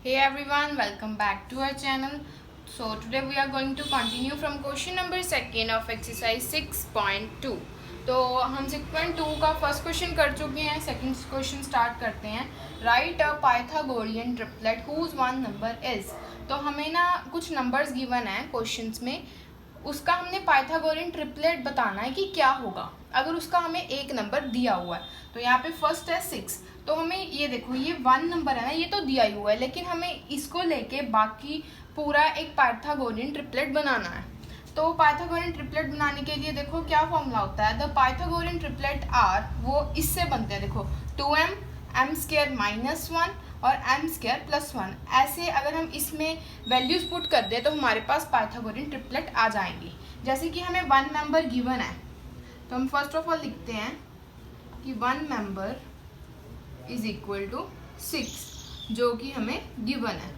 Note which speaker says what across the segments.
Speaker 1: Hey everyone, welcome back to our channel. So today we are going to continue from question number second of exercise 6.2. तो हम 6.2 का first question कर चुके हैं. Second question start करते हैं. Write a Pythagorean triplet whose one number is. तो हमें ना कुछ नंबर्स गिवन है क्वेश्चंस में, उसका हमने पाइथागोरियन ट्रिपलेट बताना है कि क्या होगा अगर उसका हमें एक नंबर दिया हुआ है. तो यहाँ पे फर्स्ट है 6. तो हमें ये देखो, ये 1 नंबर है ना, ये तो दिया ही हुआ है, लेकिन हमें इसको लेके बाकी पूरा एक पाइथागोरियन ट्रिपलेट बनाना है. तो पाइथागोरियन ट्रिपलेट बनाने के लिए देखो क्या फॉर्मूला होता है. द पाइथागोरियन ट्रिपलेट आर, वो इससे बनते हैं. देखो 2m m स्क्वायर माइनस 1 और m स्क्वायर प्लस 1. ऐसे अगर हम इसमें वैल्यूज पुट कर दें तो हमारे पास पाइथागोरियन ट्रिपलेट आ जाएंगी. जैसे कि हमें 1 मेंबर गिवन है, तो हम फर्स्ट ऑफ ऑल लिखते हैं कि 1 मेंबर इज इक्वल टू 6, जो कि हमें गिवन है.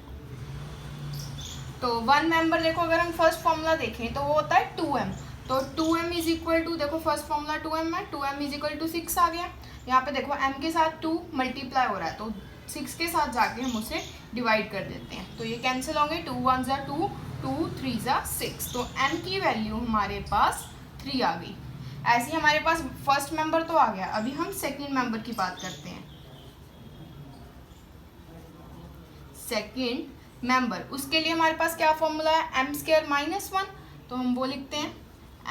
Speaker 1: तो 1 मेंबर देखो, अगर हम फर्स्ट फॉर्मूला देखें तो वो होता है 2m. तो 2m इज इक्वल टू, देखो फर्स्ट फॉर्मूला 2m है, 2m इज इक्वल टू 6 आ गया. यहाँ पे देखो m के साथ 2 मल्टीप्लाई हो रहा है, तो 6 के साथ जाके हम उसे डिवाइड कर देते हैं. तो ये कैंसिल होंगे, 2 1 ज़ा 2, 2 3 ज़ा 6. तो m की वैल्यू हमारे पास 3 आ गई. ऐसे ही हमारे पास फर्स्ट मेंबर तो आ गया. अभी हम सेकेंड मेंबर की बात करते हैं. सेकेंड मेंबर, उसके लिए हमारे पास क्या फॉर्मूला है, एम स्क्वायर माइनस 1. तो हम वो लिखते हैं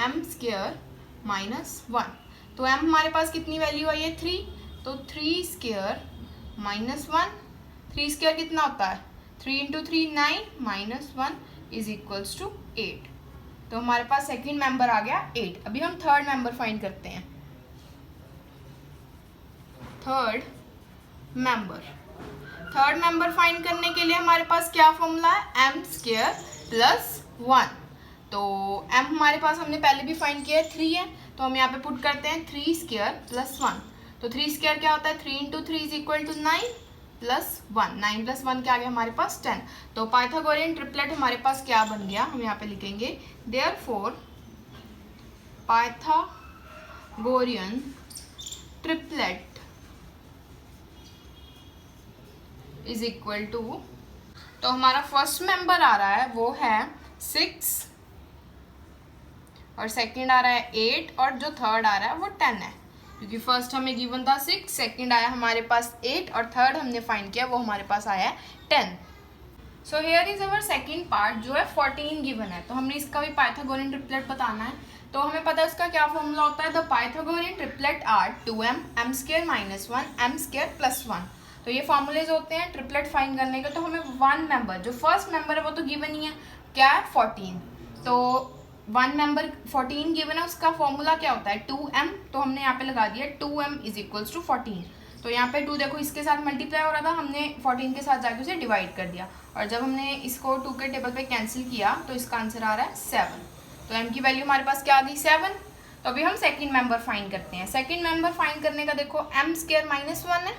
Speaker 1: एम स्क्वायर माइनस 1. तो एम हमारे पास कितनी वैल्यू आई है, 3. तो 3 स्क्वायर माइनस 1. 3 स्क्वायर कितना होता है, 3 into 3 9 minus 1 is equals to 8. तो हमारे पास सेकेंड मेंबर आ गया 8. अभी हम थर्ड मेंबर फाइंड करते हैं. थर्ड मेंबर फाइंड करने के लिए हमारे पास क्या फॉर्मूला है, एम स्क्वायर प्लस 1. तो m हमारे पास हमने पहले भी फाइंड किया है, 3 है. तो हम यहाँ पे पुट करते हैं 3 स्क्वायर प्लस 1. तो 3 स्क्वायर क्या होता है, 3 into 3 is equal to 9 plus 1. 9 plus 1 क्या आ गया हमारे पास, 10. तो पाइथागोरियन ट्रिपलेट हमारे पास क्या बन गया, हम यहाँ पे लिखेंगे therefore Pythagorean triplet is equal to, तो हमारा फर्स्ट मेंबर आ रहा है वो है 6 और सेकंड आ रहा है 8 और जो थर्ड आ रहा है वो 10 है, क्योंकि फर्स्ट हमें गिवन था 6, सेकंड आया हमारे पास 8 और थर्ड हमने फाइंड किया वो हमारे पास आया है 10. So here is our second part जो है 14 गिवन है. तो हमने इसका भी पाइथागोरियन ट्रिपलेट बताना है. तो हमें पता है उसका क्या फॉर्मूला होता है, the Pythagorean triplet are 2m m square minus 1 m square plus 1. तो ये फॉर्मूलेज होते हैं ट्रिपलेट फाइंड करने के. तो हमें 1 मेंबर, जो फर्स्ट मेंबर है वो तो गिवन ही है, क्या है 14. तो 1 मेंबर 14 गिवन है, उसका फॉर्मूला क्या होता है 2m. तो हमने यहाँ पे लगा दिया 2m इज इक्वल्स टू 14. तो यहाँ पे 2 देखो इसके साथ मल्टीप्लाई हो रहा था, हमने 14 के साथ जाके उसे डिवाइड कर दिया, और जब हमने इसको 2 के टेबल पे कैंसिल किया तो इसका आंसर आ रहा है 7. तो m की वैल्यू हमारे पास क्या आ गई, 7. तो अभी हम सेकेंड मेंबर फाइंड करते हैं. सेकेंड मेंबर फाइंड करने का देखो m स्क्वायर माइनस 1 है,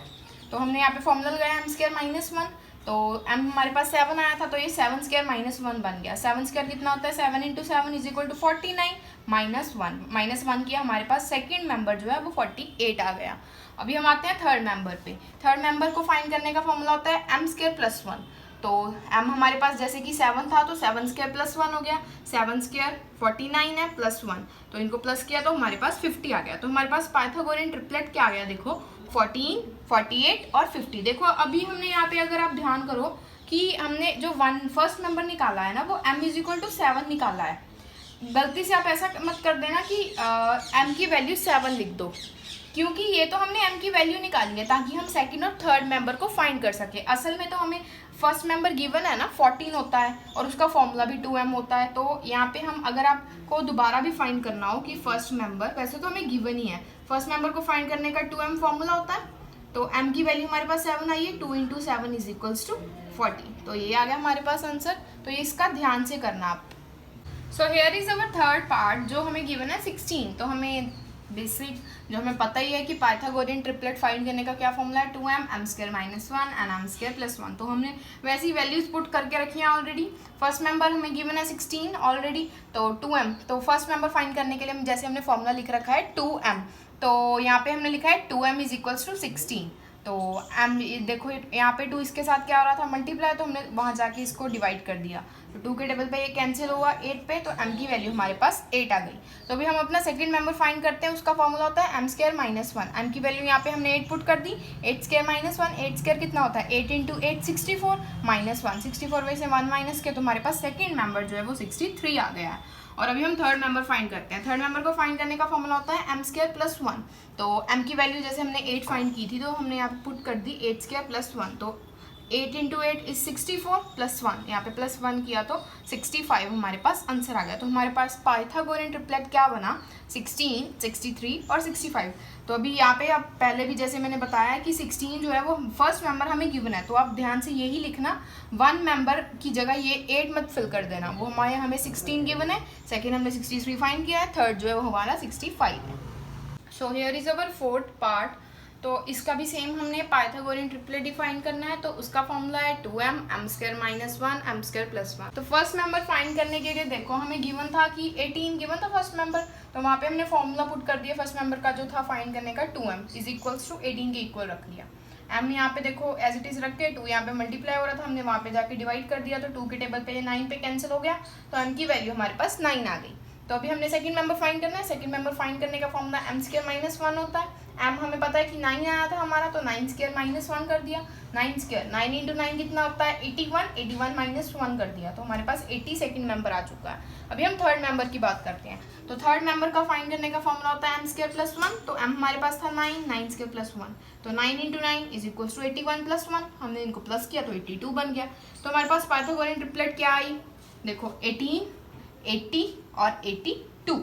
Speaker 1: तो हमने यहाँ पे फॉर्मूला लगाया एम स्क्वायर माइनस 1. तो m हमारे पास 7 आया था, तो ये 7 स्क्वायर माइनस 1 बन गया. 7 स्क्वायर कितना होता है, 7 into 7 is equal to 49 minus 1. Minus 1 किया, हमारे पास सेकेंड मेंबर जो है वो 48 आ गया. अभी हम आते हैं थर्ड मेंबर पे. थर्ड मेंबर को फाइंड करने का फॉर्मूला होता है एम स्क्वायर प्लस 1. तो m हमारे पास जैसे कि 7 था, तो 7 स्क्वायर प्लस 1 हो गया. 7 स्क्वायर 49 है प्लस 1, तो इनको प्लस किया तो हमारे पास 50 आ गया. तो हमारे पास पाइथागोरियन ट्रिपलेट क्या आ गया, देखो 14, 48 और 50. देखो अभी हमने यहाँ पे अगर आप ध्यान करो कि हमने जो फर्स्ट नंबर निकाला है ना वो m इज इक्वल टू 7 निकाला है. गलती से आप ऐसा मत कर देना कि m की वैल्यू 7 लिख दो, क्योंकि ये तो हमने m की वैल्यू निकाली है ताकि हम सेकंड और थर्ड मेंबर को फाइंड कर सके. असल में तो हमें फर्स्ट मेंबर गिवन है ना 14 होता है और उसका फॉर्मूला भी 2m होता है. तो यहाँ पे हम अगर आपको दोबारा भी फाइंड करना हो कि फर्स्ट मेंबर, वैसे तो हमें गिवन ही है, फर्स्ट मेंबर को फाइंड करने का 2m फॉर्मूला होता है. तो m की वैल्यू हमारे पास 7 आई है, 2 इंटू 7 इज इक्वल्स टू 40. तो ये आ गया हमारे पास आंसर. तो ये इसका ध्यान से करना आप. So here is our third part जो हमें गिवन है 16. तो हमें बेसिक जो हमें पता ही है कि पाइथागोरियन ट्रिपलेट फाइंड करने का क्या फॉर्मूला है, 2m m square minus 1 and m square plus 1. तो हमने वैसी वैल्यूज पुट करके रखी हैं ऑलरेडी. फर्स्ट मेंबर हमें गिवन है 16 ऑलरेडी, तो 2m. तो फर्स्ट मेंबर फाइंड करने के लिए जैसे हमने फॉर्मूला लिख रखा है 2m, तो यहाँ पे हमने लिखा है 2m इज इक्वल्स टू 16. तो एम देखो यहाँ पे 2 इसके साथ क्या हो रहा था, मल्टीप्लाई, तो हमने वहाँ जाके इसको डिवाइड कर दिया, तो 2 के टेबल पे ये कैंसिल हुआ 8 पे, तो m की वैल्यू हमारे पास 8 आ गई। तो अभी हम अपना सेकंड मेंबर फाइंड करते हैं, उसका फॉर्मूला होता है m स्क्वायर माइनस 1। m की वैल्यू यहाँ पे हमने 8 पुट कर दी, 8 स्क्वायर माइनस 1, 8 स्क्वायर कितना होता है 8 इंटू 8 64 माइनस 1, 64 में से 1 माइनस के तो हमारे पास सेकेंड मेंबर जो है वो 63 आ गया है। और अभी हम थर्ड मेंबर फाइंड करते हैं। थर्ड मेंबर को फाइंड करने का फॉर्मूला होता है m स्क्वायर प्लस 1। तो m की वैल्यू जैसे हमने 8 फाइंड की थी, तो हमने यहाँ पे पुट कर दी 8 स्क्वायर प्लस 1, तो 8 इंटू 8 इज 64 प्लस 1, यहाँ पे प्लस 1 किया तो 65 हमारे पास आंसर आ गया। तो हमारे पास पाइथागोरियन ट्रिपलेट क्या बना, 16, 63 और 65। तो अभी यहाँ पे अब पहले भी जैसे मैंने बताया कि 16 जो है वो फर्स्ट मेंबर हमें गिवन है, तो आप ध्यान से यही लिखना, 1 मेंबर की जगह ये 8 मत फिल कर देना, वो हमें 16 गिवन है, सेकेंड हमने 63 फाइंड किया है, थर्ड जो है वो हमारा 65 है। So here is our fourth part. तो इसका भी सेम हमने पाइथागोरियन ट्रिपलेट डिफाइन करना है, तो उसका फॉर्मूला है 2m m square minus 1 m square plus 1। तो फर्स्ट मेंबर फाइंड करने के लिए देखो हमें गिवन था कि 18 गिवन था फर्स्ट मेंबर, तो वहाँ पे हमने फॉर्मूला पुट कर दिया फर्स्ट मेंबर का जो था फाइंड करने का, 2m इज इक्वल्स टू 18 के इक्वल रख लिया। m यहाँ पे देखो एज इट इज रख के 2 यहाँ पे मल्टीप्लाई हो रहा था, हमने वहाँ पे जाके डिवाइड कर दिया, तो 2 के टेबल पे 9 पे कैंसिल हो गया, तो m की वैल्यू हमारे पास 9 आ गई। तो अभी हमने सेकंड मेंबर फाइंड करना है। सेकंड मेंबर फाइंड करने का फॉर्मूला m स्क्वायर माइनस 1 होता है। m हमें पता है कि 9 आया था हमारा, तो 9 स्क्वायर माइनस 1 कर दिया, 9 स्क्वायर 9 इंटू 9 कितना होता है 81, 81 माइनस 1 कर दिया, तो हमारे पास 80 सेकंड मेंबर आ चुका है। अभी हम थर्ड मेंबर की बात करते हैं। तो थर्ड मेंबर का फाइंड करने का फॉर्मूला होता है m स्क्वायर प्लस 1। तो m हमारे पास था 9, 9 स्क्वायर प्लस 1, तो 9 into 9 is equal to 81 plus 1, हमने इनको प्लस किया तो 82 बन गया। तो हमारे पास पाइथागोरियन ट्रिपलेट क्या आई, देखो 18, 80 और 82।